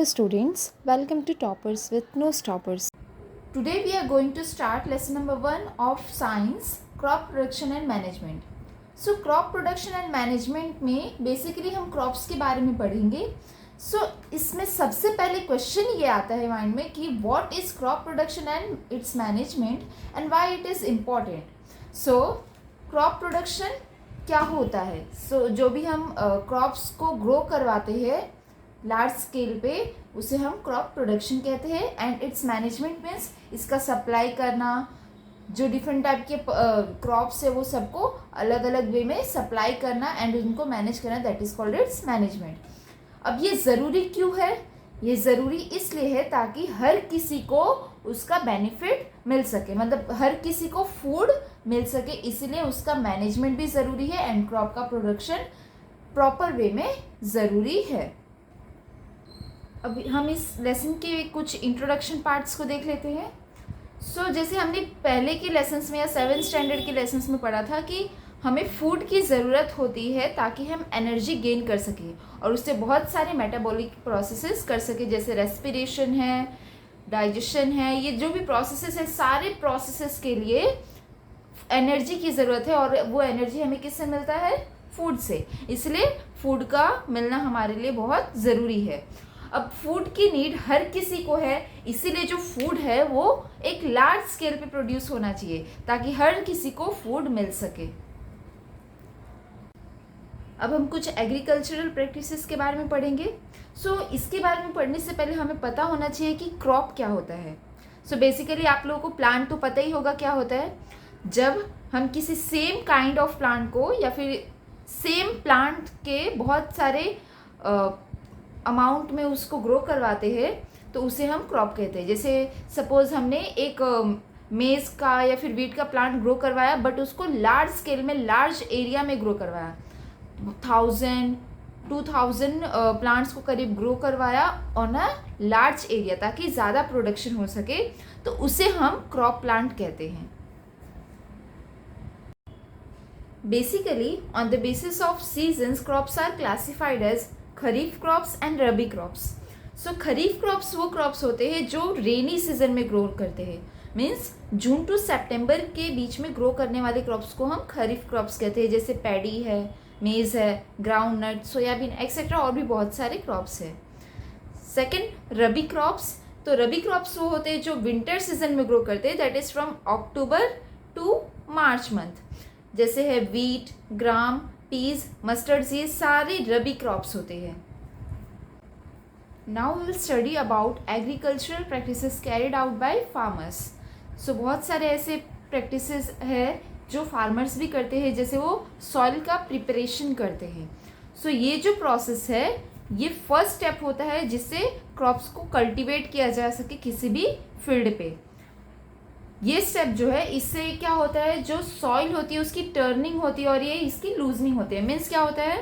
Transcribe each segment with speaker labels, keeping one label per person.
Speaker 1: Hello students, welcome to Toppers with No Stoppers.
Speaker 2: Today we are going to start lesson number 1 of science, crop production and management. So crop production and management में basically हम crops के बारे में पढ़ेंगे. So इसमें सबसे पहले question ये आता है माइंड में कि what is crop production and its management and why it is important. So crop production क्या होता है? So जो भी हम crops को grow करवाते हैं लार्ज स्केल पे उसे हम क्रॉप प्रोडक्शन कहते हैं. एंड इट्स मैनेजमेंट मीन्स इसका सप्लाई करना, जो डिफरेंट टाइप के क्रॉप्स है वो सबको अलग अलग वे में सप्लाई करना एंड उनको मैनेज करना, that is called its management. अब ये ज़रूरी क्यों है? ये ज़रूरी इसलिए है ताकि हर किसी को उसका बेनिफिट मिल सके, मतलब हर किसी को फूड मिल सके, इसीलिए उसका मैनेजमेंट भी ज़रूरी है एंड क्रॉप का प्रोडक्शन प्रॉपर वे में ज़रूरी है. अभी हम इस लेसन के कुछ इंट्रोडक्शन पार्ट्स को देख लेते हैं. सो जैसे हमने पहले के लेसन्स में या 7th स्टैंडर्ड के लेसन्स में पढ़ा था कि हमें फूड की ज़रूरत होती है ताकि हम एनर्जी गेन कर सकें और उससे बहुत सारे मेटाबॉलिक प्रोसेसेस कर सकें, जैसे रेस्पिरेशन है, डाइजेशन है, ये जो भी प्रोसेसेस है सारे प्रोसेसेस के लिए एनर्जी की ज़रूरत है और वो एनर्जी हमें किससे मिलता है? फूड से. इसलिए फूड का मिलना हमारे लिए बहुत ज़रूरी है. अब फूड की नीड हर किसी को है, इसीलिए जो फूड है वो एक लार्ज स्केल पे प्रोड्यूस होना चाहिए ताकि हर किसी को फूड मिल सके. अब हम कुछ एग्रीकल्चरल प्रैक्टिसेस के बारे में पढ़ेंगे. सो इसके बारे में पढ़ने से पहले हमें पता होना चाहिए कि क्रॉप क्या होता है. सो बेसिकली आप लोगों को प्लांट तो पता ही होगा क्या होता है. जब हम किसी सेम काइंड ऑफ प्लांट को या फिर सेम प्लांट के बहुत सारे अमाउंट में उसको ग्रो करवाते हैं तो उसे हम क्रॉप कहते हैं. जैसे सपोज हमने एक मेज़ का या फिर वीट का प्लांट ग्रो करवाया बट उसको लार्ज स्केल में, लार्ज एरिया में ग्रो करवाया, 1000-2000 प्लांट्स को करीब ग्रो करवाया ऑन अ लार्ज एरिया ताकि ज़्यादा प्रोडक्शन हो सके, तो उसे हम क्रॉप प्लांट कहते हैं. Basically on the basis of seasons crops are classified as kharif crops and rabi crops. So kharif crops वो क्रॉप्स होते हैं जो रेनी सीजन में ग्रो करते हैं, मीन्स जून टू सितंबर के बीच में ग्रो करने वाले क्रॉप्स को हम खरीफ क्रॉप्स कहते हैं. जैसे पैडी है, मेज़ है, ग्राउंड नट, सोयाबीन एक्सेट्रा और भी बहुत सारे क्रॉप्स है. सेकेंड रबी क्रॉप्स. तो रबी क्रॉप्स वो होते हैं जो विंटर सीजन में ग्रो करते हैं, that is from October to March month. जैसे है वीट, ग्राम, पीज, मस्टर्ड्स, ये सारे रबी क्रॉप्स होते हैं. Now we will study about agricultural practices carried out by farmers. So बहुत सारे ऐसे प्रैक्टिसेस है जो फार्मर्स भी करते हैं, जैसे वो सॉइल का प्रिपरेशन करते हैं. सो ये जो प्रोसेस है ये फर्स्ट स्टेप होता है जिससे क्रॉप्स को कल्टीवेट किया जा सके किसी भी फील्ड पे. ये स्टेप जो है इससे क्या होता है, जो सॉइल होती है उसकी टर्निंग होती है और ये इसकी लूजनिंग होती है. मीन्स क्या होता है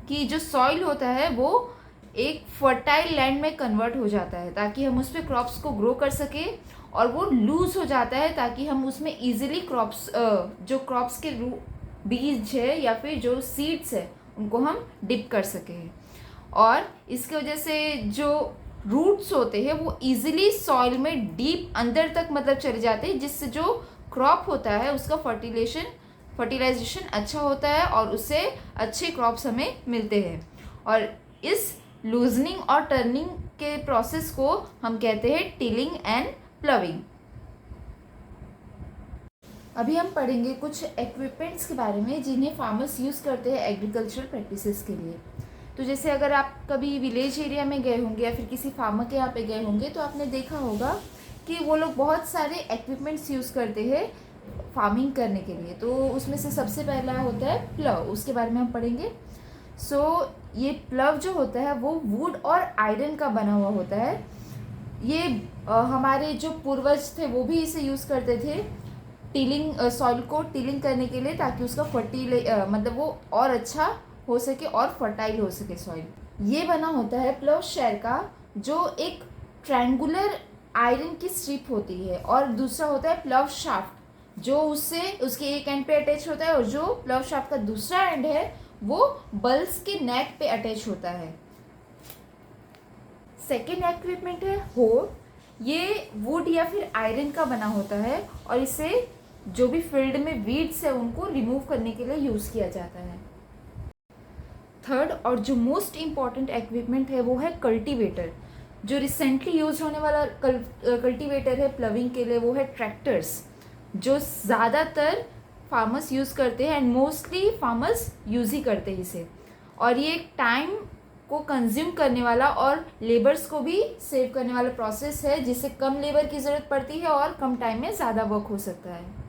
Speaker 2: कि जो सॉइल होता है वो एक फर्टाइल लैंड में कन्वर्ट हो जाता है ताकि हम उस पर क्रॉप्स को ग्रो कर सके, और वो लूज हो जाता है ताकि हम उसमें इजीली क्रॉप्स जो क्रॉप्स के बीज है या फिर जो सीड्स है उनको हम डिप कर सकें. और इसकी वजह से जो रूट्स होते हैं वो इजीली सॉइल में डीप अंदर तक मतलब चले जाते हैं, जिससे जो क्रॉप होता है उसका फर्टिलाइजेशन अच्छा होता है और उससे अच्छे क्रॉप्स हमें मिलते हैं. और इस लूजनिंग और टर्निंग के प्रोसेस को हम कहते हैं टिलिंग एंड प्लविंग. अभी हम पढ़ेंगे कुछ इक्विपमेंट्स के बारे में जिन्हें फार्मर्स यूज़ करते हैं एग्रीकल्चरल प्रैक्टिसेस के लिए. तो जैसे अगर आप कभी विलेज एरिया में गए होंगे या फिर किसी फार्मर के यहाँ पे गए होंगे तो आपने देखा होगा कि वो लोग बहुत सारे इक्विपमेंट्स यूज़ करते हैं फार्मिंग करने के लिए. तो उसमें से सबसे पहला होता है प्लव, उसके बारे में हम पढ़ेंगे. सो ये प्लव जो होता है वो वुड और आयरन का बना हुआ होता है. ये हमारे जो पूर्वज थे वो भी इसे यूज़ करते थे टिलिंग, सॉइल को टिलिंग करने के लिए ताकि उसका मतलब वो और अच्छा हो सके और फर्टाइल हो सके सॉइल. ये बना होता है प्लव शेयर का, जो एक ट्रायंगुलर आयरन की स्ट्रिप होती है, और दूसरा होता है प्लव शाफ्ट जो उससे उसके एक एंड पे अटैच होता है और जो प्लव शाफ्ट का दूसरा एंड है वो बल्स के नेक पे अटैच होता है. सेकेंड इक्विपमेंट है हो। ये वुड या फिर आयरन का बना होता है और इसे जो भी फील्ड में वीड्स है उनको रिमूव करने के लिए यूज़ किया जाता है। थर्ड और जो मोस्ट इम्पॉर्टेंट इक्विपमेंट है वो है कल्टीवेटर। जो रिसेंटली यूज होने वाला कल्टीवेटर है प्लविंग के लिए वो है ट्रैक्टर्स, जो ज़्यादातर फार्मर्स यूज़ करते हैं एंड मोस्टली फार्मर्स यूज़ ही करते हैं इसे। और ये एक टाइम को कंज्यूम करने वाला और लेबर्स को भी सेव करने वाला प्रोसेस है, जिससे कम लेबर की ज़रूरत पड़ती है और कम टाइम में ज़्यादा वर्क हो सकता है।